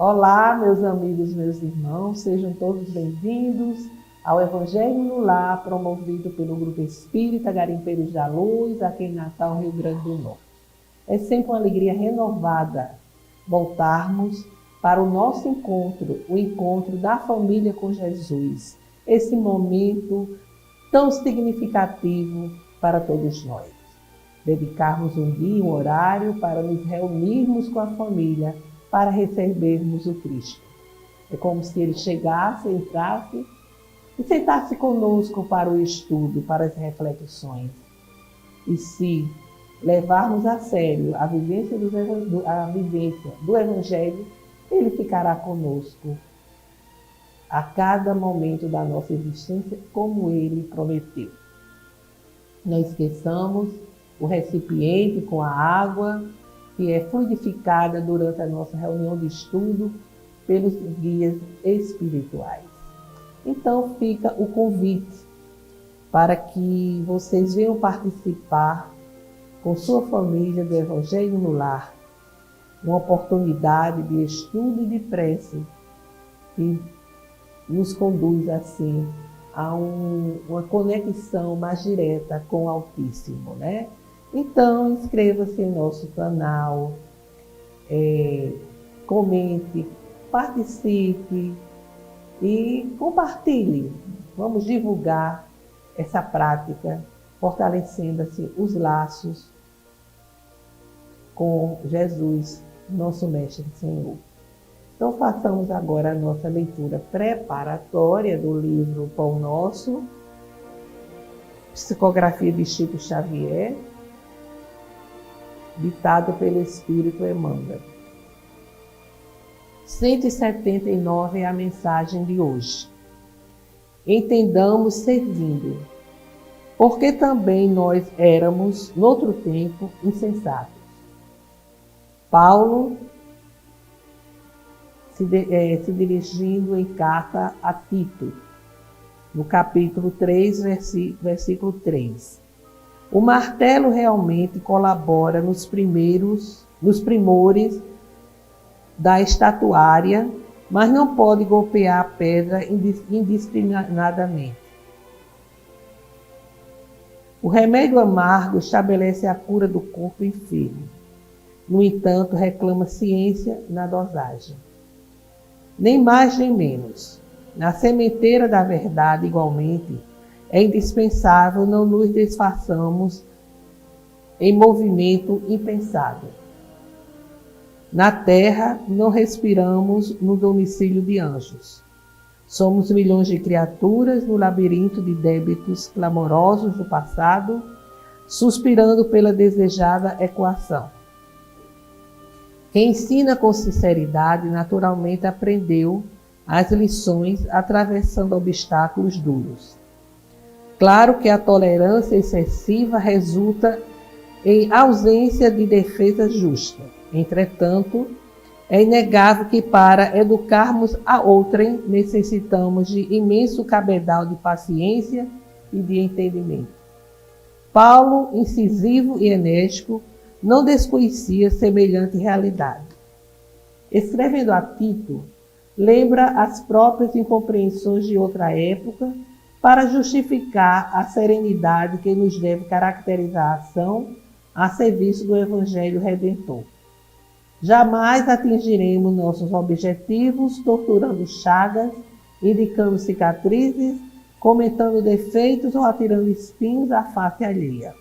Olá, meus amigos, meus irmãos, sejam todos bem-vindos ao Evangelho no Lar, promovido pelo Grupo Espírita Garimpeiros da Luz, aqui em Natal, Rio Grande do Norte. É sempre uma alegria renovada voltarmos para o nosso encontro, o encontro da família com Jesus, esse momento tão significativo para todos nós. Dedicarmos um dia, um horário para nos reunirmos com a família, para recebermos o Cristo. É como se ele chegasse, entrasse e sentasse conosco para o estudo, para as reflexões. E se levarmos a sério a vivência do Evangelho, ele ficará conosco a cada momento da nossa existência, como ele prometeu. Não esqueçamos o recipiente com a água, que é fluidificada durante a nossa reunião de estudo pelos guias espirituais. Então fica o convite para que vocês venham participar com sua família do Evangelho no Lar, uma oportunidade de estudo e de prece que nos conduz assim a uma conexão mais direta com o Altíssimo, né? Então, inscreva-se em nosso canal, comente, participe e compartilhe. Vamos divulgar essa prática, fortalecendo assim os laços com Jesus, nosso Mestre e Senhor. Então, façamos agora a nossa leitura preparatória do livro Pão Nosso, psicografia de Chico Xavier, ditado pelo Espírito Emmanuel. 179 é a mensagem de hoje. Entendamos servindo, porque também nós éramos, noutro tempo, insensatos. Paulo, se dirigindo em carta a Tito, no capítulo 3, versículo 3. O martelo realmente colabora nos primores da estatuária, mas não pode golpear a pedra indiscriminadamente. O remédio amargo estabelece a cura do corpo enfermo. No entanto, reclama ciência na dosagem. Nem mais nem menos. Na sementeira da verdade, igualmente, é indispensável não nos desfaçamos em movimento impensado. Na terra, não respiramos no domicílio de anjos. Somos milhões de criaturas no labirinto de débitos clamorosos do passado, suspirando pela desejada equação. Quem ensina com sinceridade, naturalmente aprendeu as lições atravessando obstáculos duros. Claro que a tolerância excessiva resulta em ausência de defesa justa. Entretanto, é inegável que para educarmos a outrem necessitamos de imenso cabedal de paciência e de entendimento. Paulo, incisivo e enérgico, não desconhecia semelhante realidade. Escrevendo a Tito, lembra as próprias incompreensões de outra época para justificar a serenidade que nos deve caracterizar a ação a serviço do Evangelho Redentor. Jamais atingiremos nossos objetivos torturando chagas, indicando cicatrizes, comentando defeitos ou atirando espinhos à face alheia.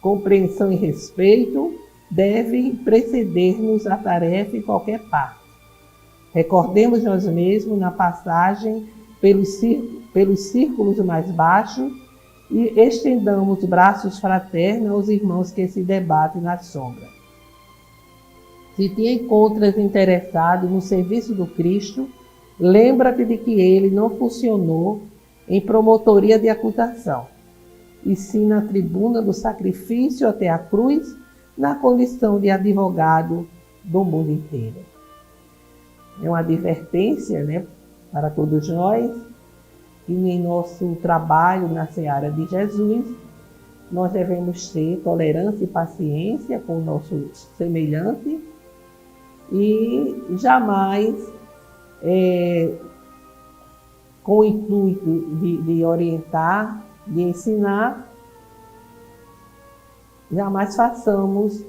Compreensão e respeito devem preceder-nos a tarefa em qualquer parte. Recordemos nós mesmos na passagem pelos círculos mais baixos e estendamos braços fraternos aos irmãos que se debatem na sombra. Se te encontras interessado no serviço do Cristo, lembra-te de que ele não funcionou em promotoria de acusação, e sim na tribuna do sacrifício até a cruz, na condição de advogado do mundo inteiro. É uma advertência, para todos nós, que em nosso trabalho na seara de Jesus, nós devemos ter tolerância e paciência com o nosso semelhante, e jamais com o intuito de orientar, de ensinar, jamais façamos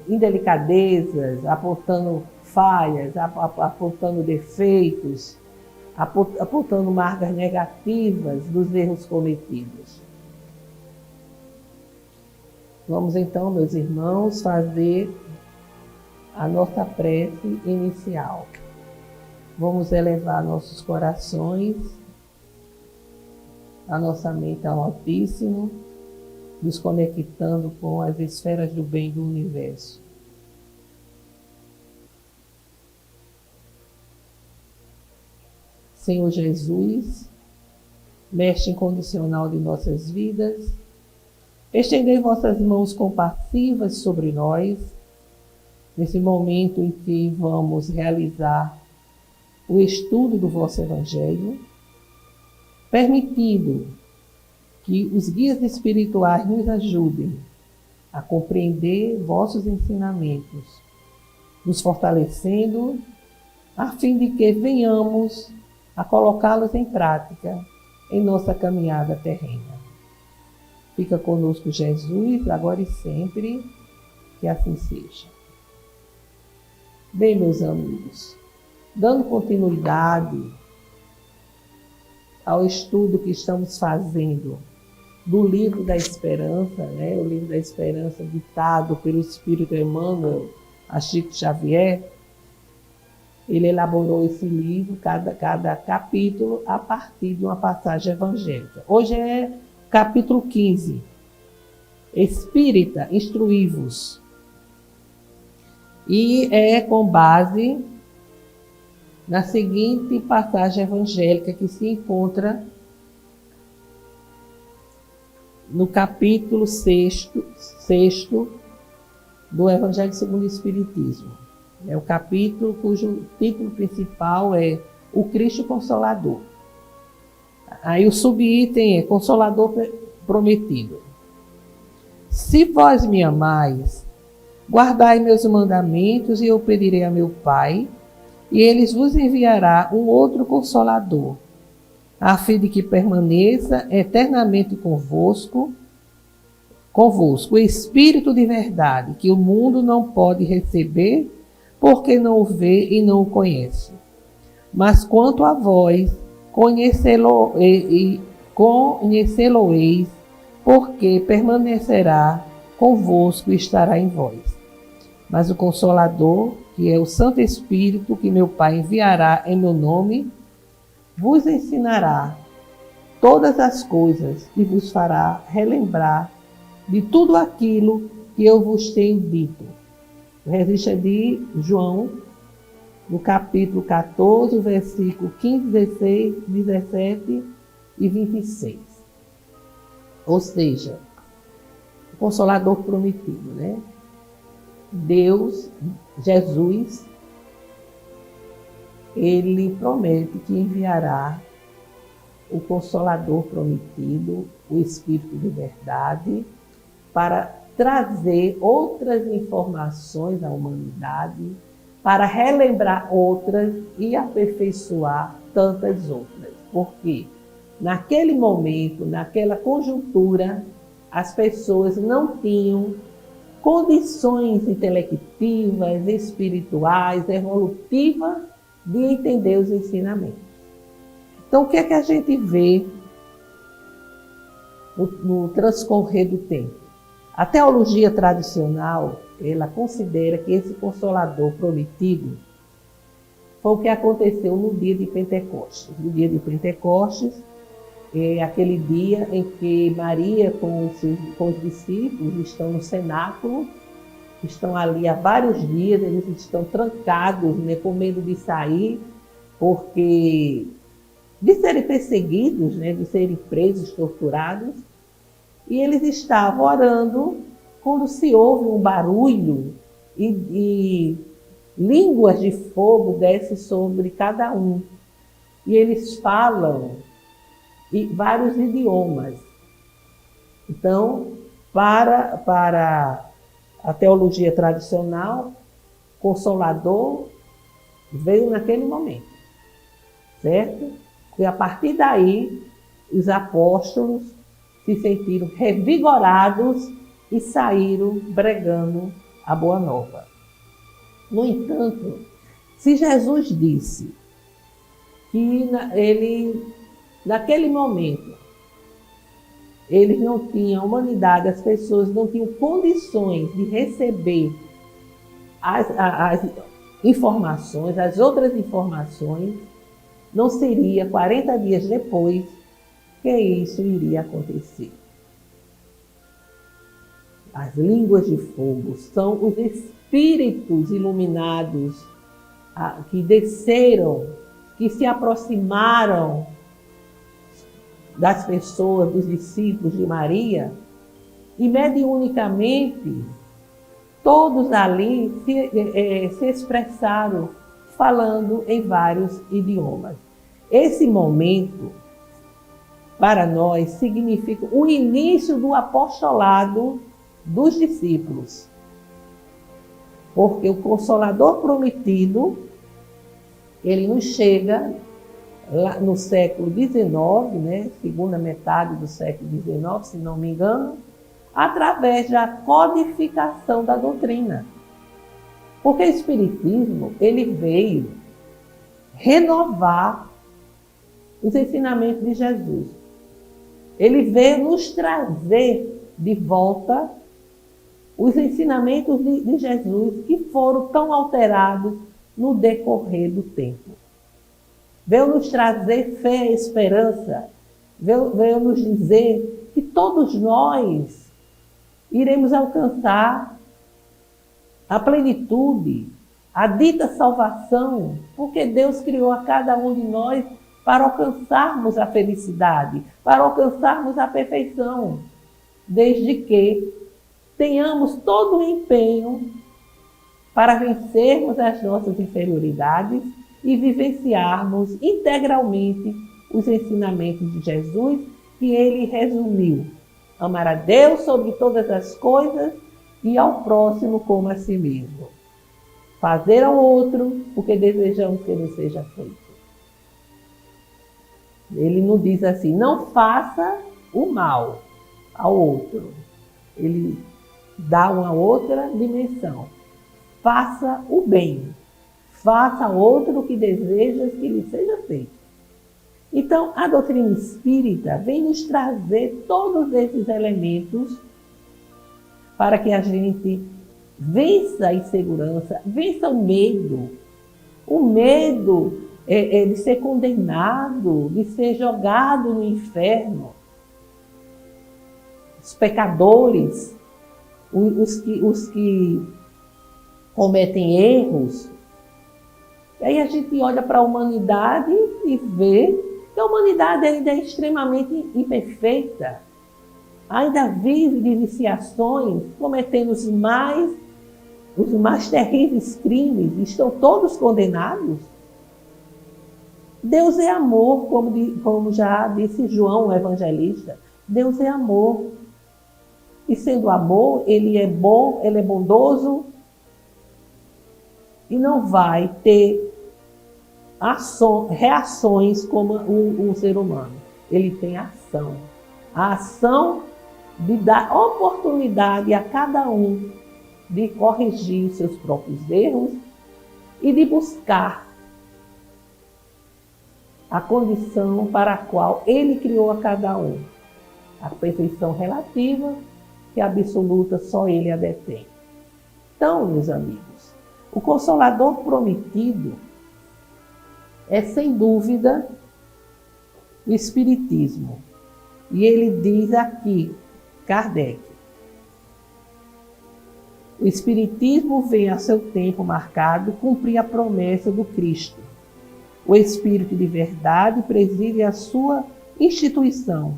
indelicadezas, apontando falhas, apontando defeitos, apontando marcas negativas dos erros cometidos. Vamos então, meus irmãos, fazer a nossa prece inicial. Vamos elevar nossos corações, a nossa mente ao Altíssimo, nos conectando com as esferas do bem do universo. Senhor Jesus, Mestre incondicional de nossas vidas, estendei vossas mãos compassivas sobre nós, nesse momento em que vamos realizar o estudo do vosso Evangelho, permitindo que os guias espirituais nos ajudem a compreender vossos ensinamentos, nos fortalecendo, a fim de que venhamos a colocá-los em prática em nossa caminhada terrena. Fica conosco Jesus, agora e sempre, que assim seja. Bem, meus amigos, dando continuidade ao estudo que estamos fazendo do Livro da Esperança, o Livro da Esperança ditado pelo Espírito Emmanuel a Chico Xavier, ele elaborou esse livro, cada capítulo, a partir de uma passagem evangélica. Hoje é capítulo 15. Espírita, instruí-vos. E é com base na seguinte passagem evangélica que se encontra no capítulo 6 do Evangelho segundo o Espiritismo. É o capítulo cujo título principal é O Cristo Consolador. Aí o subitem é Consolador Prometido. Se vós me amais, guardai meus mandamentos e eu pedirei a meu Pai, e ele vos enviará um outro Consolador, a fim de que permaneça eternamente convosco o Espírito de verdade, que o mundo não pode receber, porque não o vê e não o conhece. Mas quanto a vós, conhecê-lo-eis, porque permanecerá convosco e estará em vós. Mas o Consolador, que é o Santo Espírito, que meu Pai enviará em meu nome, vos ensinará todas as coisas e vos fará relembrar de tudo aquilo que eu vos tenho dito. O registro é de João, no capítulo 14, versículo 15, 16, 17 e 26. Ou seja, o Consolador prometido, Deus, Jesus, ele promete que enviará o Consolador prometido, o Espírito de verdade, para trazer outras informações à humanidade, para relembrar outras e aperfeiçoar tantas outras. Porque naquele momento, naquela conjuntura, as pessoas não tinham condições intelectivas, espirituais, evolutivas de entender os ensinamentos. Então, o que é que a gente vê no transcorrer do tempo? A teologia tradicional, ela considera que esse Consolador prometido foi o que aconteceu no dia de Pentecostes. No dia de Pentecostes é aquele dia em que Maria com os discípulos estão no cenáculo, estão ali há vários dias, eles estão trancados, com medo de sair, porque de serem perseguidos, de serem presos, torturados. E eles estavam orando quando se ouve um barulho e línguas de fogo descem sobre cada um. E eles falam vários idiomas. Então, para a teologia tradicional, Consolador veio naquele momento, certo? E a partir daí, os apóstolos se sentiram revigorados e saíram pregando a boa nova. No entanto, se Jesus disse que naquele momento, eles não tinham, a humanidade, as pessoas não tinham condições de receber as informações, as outras informações, não seria 40 dias depois que isso iria acontecer. As línguas de fogo são os espíritos iluminados que desceram, que se aproximaram das pessoas, dos discípulos de Maria, e mediunicamente todos ali se expressaram falando em vários idiomas. Esse momento, para nós, significa o início do apostolado dos discípulos. Porque o Consolador prometido, ele nos chega lá no século XIX, né, segunda metade do século XIX, se não me engano, através da codificação da doutrina. Porque o Espiritismo, ele veio renovar os ensinamentos de Jesus. Ele veio nos trazer de volta os ensinamentos de Jesus que foram tão alterados no decorrer do tempo. Veio nos trazer fé e esperança, veio nos dizer que todos nós iremos alcançar a plenitude, a dita salvação, porque Deus criou a cada um de nós para alcançarmos a felicidade, para alcançarmos a perfeição, desde que tenhamos todo o empenho para vencermos as nossas inferioridades e vivenciarmos integralmente os ensinamentos de Jesus, que ele resumiu: amar a Deus sobre todas as coisas e ao próximo como a si mesmo. Fazer ao outro o que desejamos que ele seja feito. Ele não diz assim, não faça o mal ao outro. Ele dá uma outra dimensão. Faça o bem. Faça ao outro o que desejas que lhe seja feito. Então, a doutrina espírita vem nos trazer todos esses elementos para que a gente vença a insegurança, vença o medo. O medo de ser condenado, de ser jogado no inferno. Os pecadores, os que cometem erros. E aí a gente olha para a humanidade e vê que a humanidade ainda é extremamente imperfeita. Ainda vive de viciações, cometendo os mais terríveis crimes, estão todos condenados. Deus é amor, como já disse João, o evangelista. Deus é amor. E sendo amor, ele é bom, ele é bondoso e não vai ter reações como um ser humano. Ele tem ação. A ação de dar oportunidade a cada um de corrigir os seus próprios erros e de buscar a condição para a qual ele criou a cada um. A perfeição relativa, que absoluta só ele a detém. Então, meus amigos, o Consolador prometido é, sem dúvida, o Espiritismo. E ele diz aqui, Kardec, o Espiritismo vem a seu tempo marcado cumprir a promessa do Cristo. O Espírito de verdade preside a sua instituição.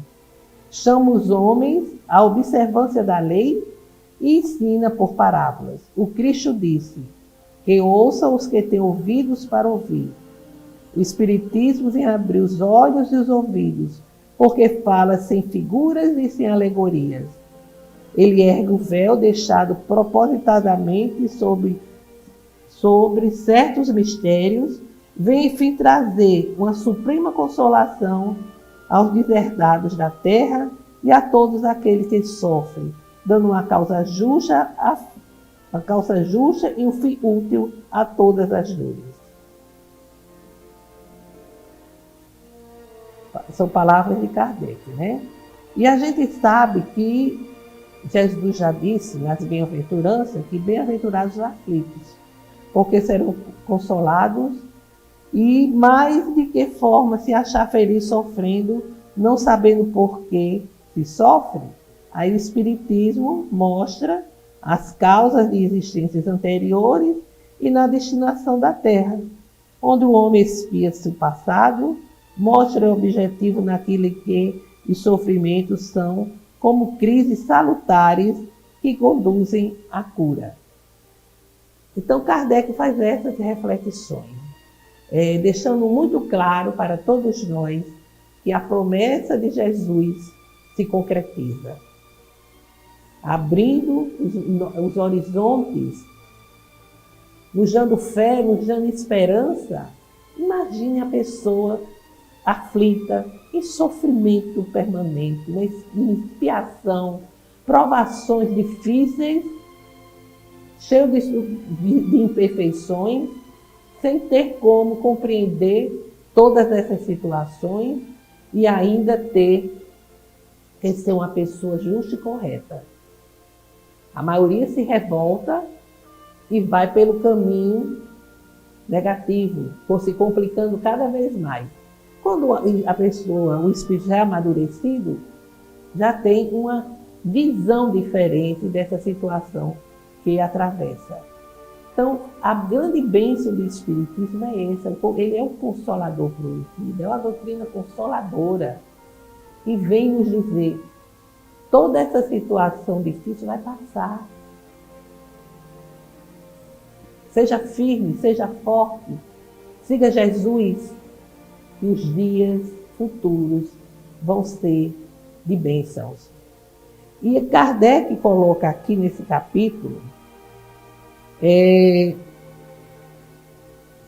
Chama os homens à observância da lei e ensina por parábolas. O Cristo disse, que ouçam os que têm ouvidos para ouvir. O Espiritismo vem abrir os olhos e os ouvidos, porque fala sem figuras e sem alegorias. Ele ergue o véu deixado propositadamente sobre certos mistérios, vem enfim trazer uma suprema consolação aos deserdados da terra e a todos aqueles que sofrem, dando uma causa justa e um fim útil a todas as dores. São palavras de Kardec, né? E a gente sabe que Jesus já disse nas bem-aventuranças que bem-aventurados os aflitos, porque serão consolados, e mais de que forma se achar feliz sofrendo, não sabendo por que se sofre. Aí o Espiritismo mostra as causas de existências anteriores e na destinação da Terra, onde o homem expia seu passado, mostra o objetivo naquilo que os sofrimentos são como crises salutares que conduzem à cura. Então Kardec faz essas reflexões, deixando muito claro para todos nós que a promessa de Jesus se concretiza, abrindo os horizontes, nos dando fé, nos dando esperança. Imagine a pessoa aflita, em sofrimento permanente, em expiação, provações difíceis, cheio de imperfeições, sem ter como compreender todas essas situações e ainda ter que ser uma pessoa justa e correta. A maioria se revolta e vai pelo caminho negativo, por se complicando cada vez mais. Quando a pessoa, o espírito já é amadurecido, já tem uma visão diferente dessa situação que atravessa. Então, a grande bênção do Espiritismo é essa. Ele é um consolador prometido, é uma doutrina consoladora. E vem nos dizer, toda essa situação difícil vai passar. Seja firme, seja forte, siga Jesus, e os dias futuros vão ser de bênçãos. E Kardec coloca aqui nesse capítulo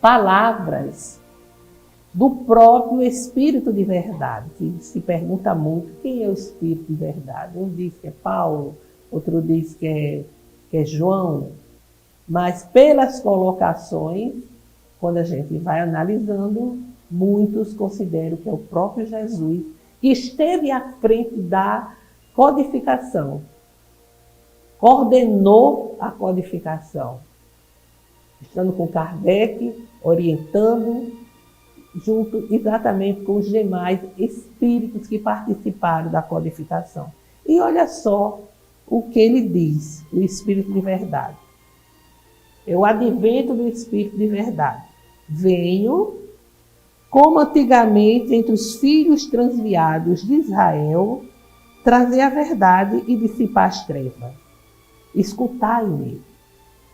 palavras do próprio Espírito de Verdade, que se pergunta muito quem é o Espírito de Verdade. Um diz que é Paulo, outro diz que é João, mas pelas colocações, quando a gente vai analisando, muitos consideram que é o próprio Jesus que esteve à frente da codificação, coordenou a codificação, estando com Kardec, orientando, junto exatamente com os demais espíritos que participaram da codificação. E olha só o que ele diz, o Espírito de Verdade. É o advento do Espírito de Verdade. Venho, como antigamente entre os filhos transviados de Israel, trazer a verdade e dissipar as trevas. Escutai-me.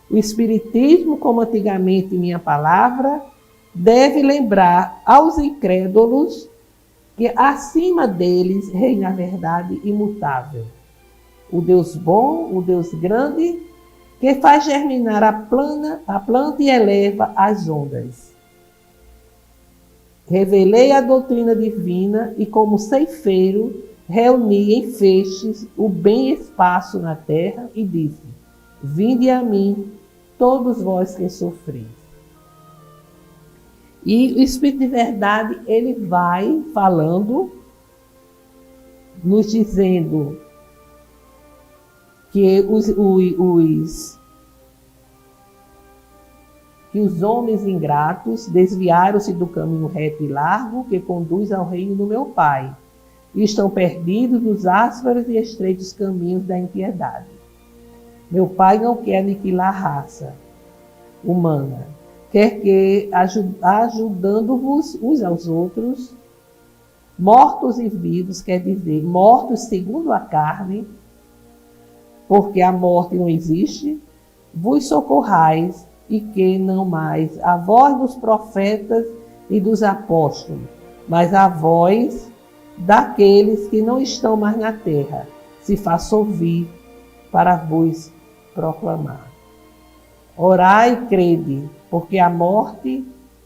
O Espiritismo, como antigamente minha palavra, deve lembrar aos incrédulos que acima deles reina a verdade imutável. O Deus bom, o Deus grande, que faz germinar a planta e eleva as ondas. Revelei a doutrina divina e, como ceifeiro, reuni em feixes o bem espaço na terra e disse: vinde a mim, todos vós que sofreis. E o Espírito de Verdade, ele vai falando, nos dizendo que os homens ingratos desviaram-se do caminho reto e largo que conduz ao reino do meu Pai, e estão perdidos nos ásperos e estreitos caminhos da impiedade. Meu Pai não quer aniquilar a raça humana, quer que, ajudando-vos uns aos outros, mortos e vivos, quer dizer, mortos segundo a carne, porque a morte não existe, vos socorrais, e que não mais a voz dos profetas e dos apóstolos, mas a voz daqueles que não estão mais na terra, se faça ouvir para vos proclamar. Orai e crede, porque a morte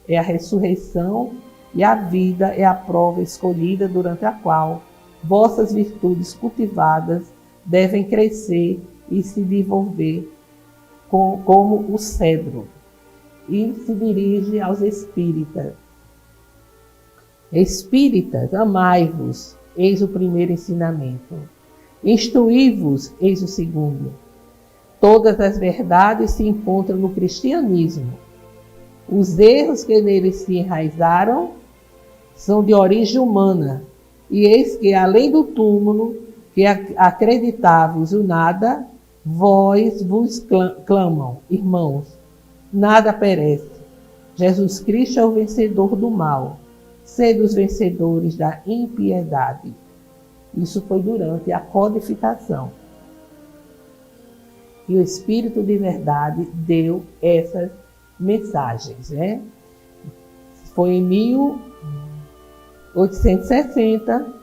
é a ressurreição e a vida é a prova escolhida durante a qual vossas virtudes cultivadas devem crescer e se desenvolver como o cedro. E se dirige aos espíritas. Espíritas, amai-vos, eis o primeiro ensinamento. Instruí-vos, eis o segundo. Todas as verdades se encontram no cristianismo. Os erros que neles se enraizaram são de origem humana. E eis que, além do túmulo, que acreditáveis o nada, vós vos clamam, irmãos, nada perece. Jesus Cristo é o vencedor do mal. Sede os vencedores da impiedade. Isso foi durante a codificação. E o Espírito de Verdade deu essas mensagens, né? Foi em 1860,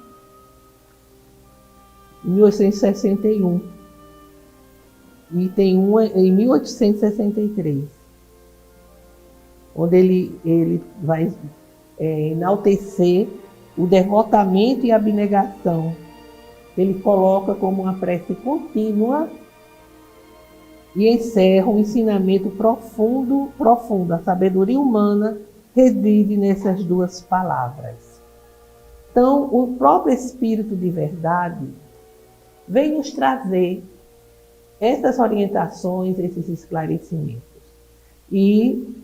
1861 e tem uma em 1863, onde ele vai enaltecer o devotamento e a abnegação. Ele coloca como uma prece contínua e encerra um ensinamento profundo. A sabedoria humana reside nessas duas palavras. Então, o próprio Espírito de Verdade vem nos trazer essas orientações, esses esclarecimentos. E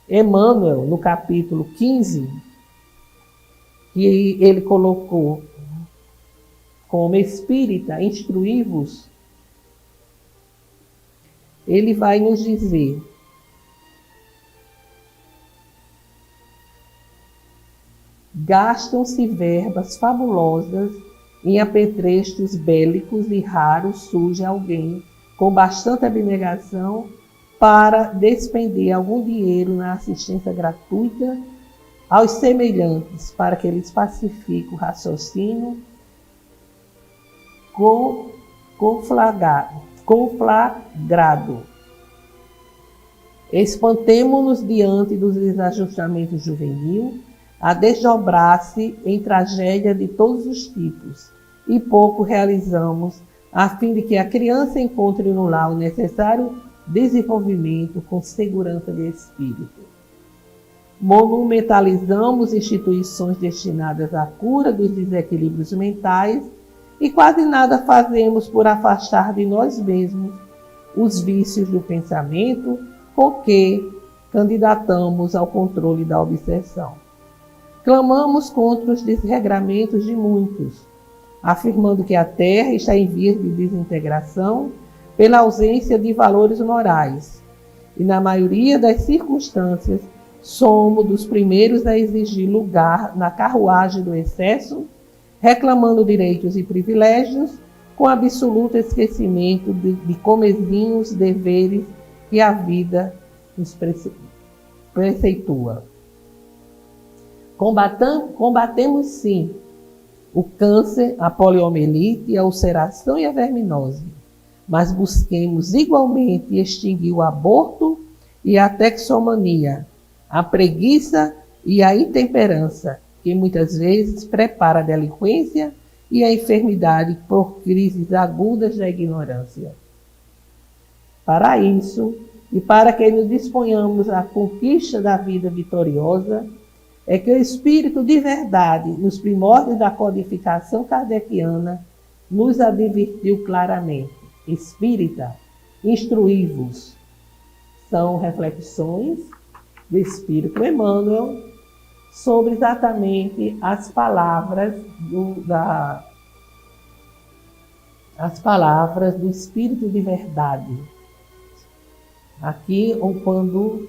Emmanuel, no capítulo 15, que ele colocou como espírita, instruí-vos, ele vai nos dizer: gastam-se verbas fabulosas em apetrechos bélicos e raro surge alguém com bastante abnegação para despender algum dinheiro na assistência gratuita aos semelhantes, para que eles pacifiquem o raciocínio conflagrado. Espantemo-nos diante dos desajustamentos juvenil, a desdobrar-se em tragédia de todos os tipos, e pouco realizamos, a fim de que a criança encontre no lar o necessário desenvolvimento com segurança de espírito. Monumentalizamos instituições destinadas à cura dos desequilíbrios mentais e quase nada fazemos por afastar de nós mesmos os vícios do pensamento com que candidatamos ao controle da obsessão. Clamamos contra os desregramentos de muitos, afirmando que a Terra está em vias de desintegração pela ausência de valores morais, e na maioria das circunstâncias somos dos primeiros a exigir lugar na carruagem do excesso, reclamando direitos e privilégios, com absoluto esquecimento de comezinhos deveres que a vida nos preceitua. Combatemos sim o câncer, a poliomielite, a ulceração e a verminose, mas busquemos igualmente extinguir o aborto e a toxicomania, a preguiça e a intemperança, que muitas vezes prepara a delinquência e a enfermidade por crises agudas da ignorância. Para isso, e para que nos disponhamos à conquista da vida vitoriosa, é que o Espírito de Verdade, nos primórdios da codificação kardeciana, nos advertiu claramente: Espírita, instruí-vos. São reflexões do Espírito Emmanuel sobre exatamente as palavras do Espírito de Verdade. Aqui, quando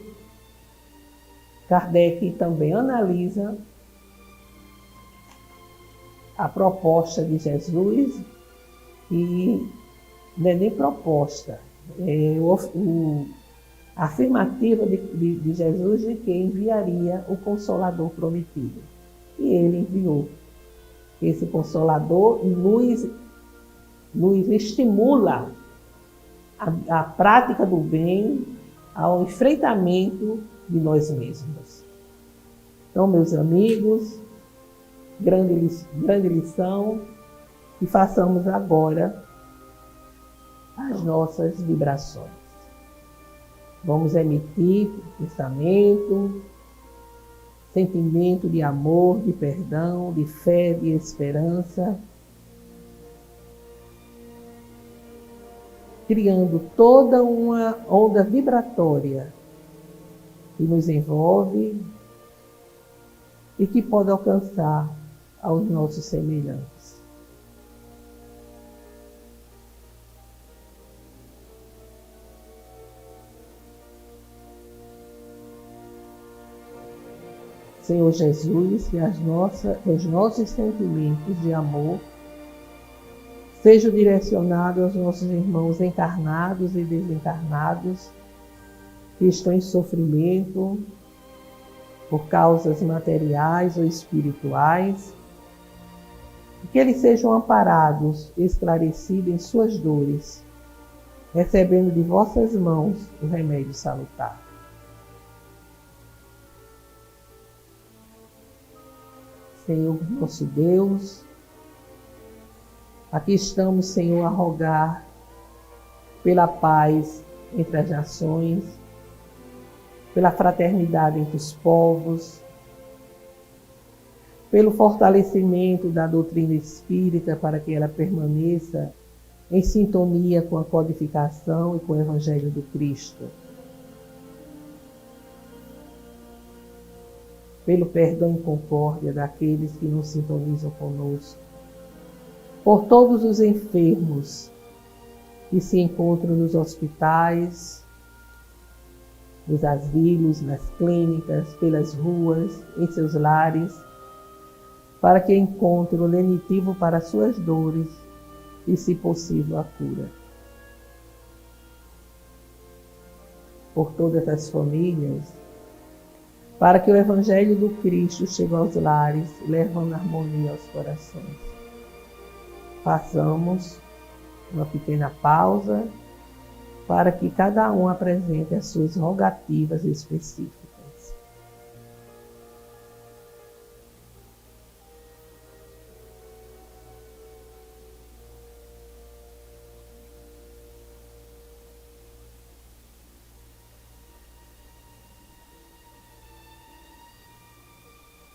Kardec também analisa a proposta de Jesus, e não é nem proposta, a afirmativa de Jesus de que enviaria o Consolador prometido. E ele enviou. Esse Consolador nos estimula à prática do bem, ao enfrentamento de nós mesmos. Então, meus amigos, grande lição, e façamos agora as nossas vibrações. Vamos emitir pensamento, sentimento de amor, de perdão, de fé, de esperança, criando toda uma onda vibratória que nos envolve e que pode alcançar aos nossos semelhantes. Senhor Jesus, que os nossos sentimentos de amor sejam direcionados aos nossos irmãos encarnados e desencarnados que estão em sofrimento por causas materiais ou espirituais, e que eles sejam amparados, esclarecidos em suas dores, recebendo de vossas mãos o remédio salutar. Senhor nosso Deus, aqui estamos, Senhor, a rogar pela paz entre as nações, pela fraternidade entre os povos, pelo fortalecimento da doutrina espírita para que ela permaneça em sintonia com a codificação e com o Evangelho do Cristo. Pelo perdão e concórdia daqueles que não sintonizam conosco, por todos os enfermos que se encontram nos hospitais, nos asilos, nas clínicas, pelas ruas, em seus lares, para que encontrem o lenitivo para suas dores e, se possível, a cura. Por todas as famílias, para que o Evangelho do Cristo chegue aos lares, levando harmonia aos corações. Façamos uma pequena pausa para que cada um apresente as suas rogativas específicas.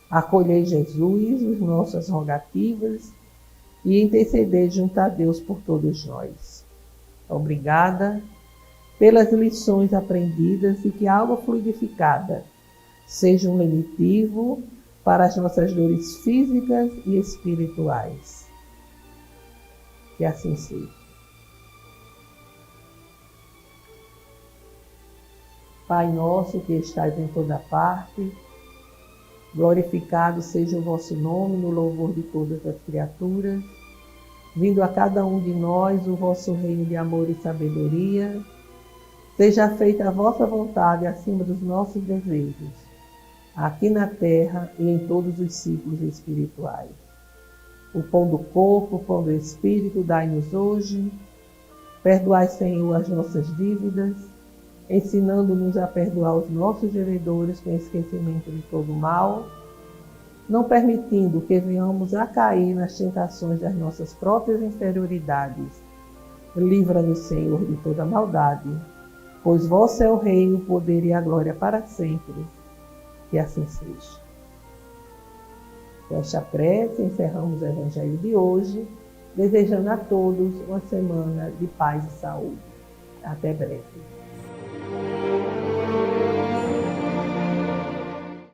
Acolhei, Jesus, as nossas rogativas e intercedei junto a Deus por todos nós. Obrigada pelas lições aprendidas e que a água fluidificada seja um lenitivo para as nossas dores físicas e espirituais. Que assim seja. Pai nosso que estais em toda parte, glorificado seja o vosso nome no louvor de todas as criaturas, vindo a cada um de nós o vosso reino de amor e sabedoria. Seja feita a vossa vontade acima dos nossos desejos, aqui na terra e em todos os ciclos espirituais. O pão do corpo, o pão do Espírito, dai-nos hoje. Perdoai, Senhor, as nossas dívidas, ensinando-nos a perdoar os nossos devedores com esquecimento de todo mal, não permitindo que venhamos a cair nas tentações das nossas próprias inferioridades. Livra-nos, Senhor, de toda maldade, pois vosso é o reino, o poder e a glória para sempre. Que assim seja. Com esta prece, encerramos o Evangelho de hoje, desejando a todos uma semana de paz e saúde. Até breve.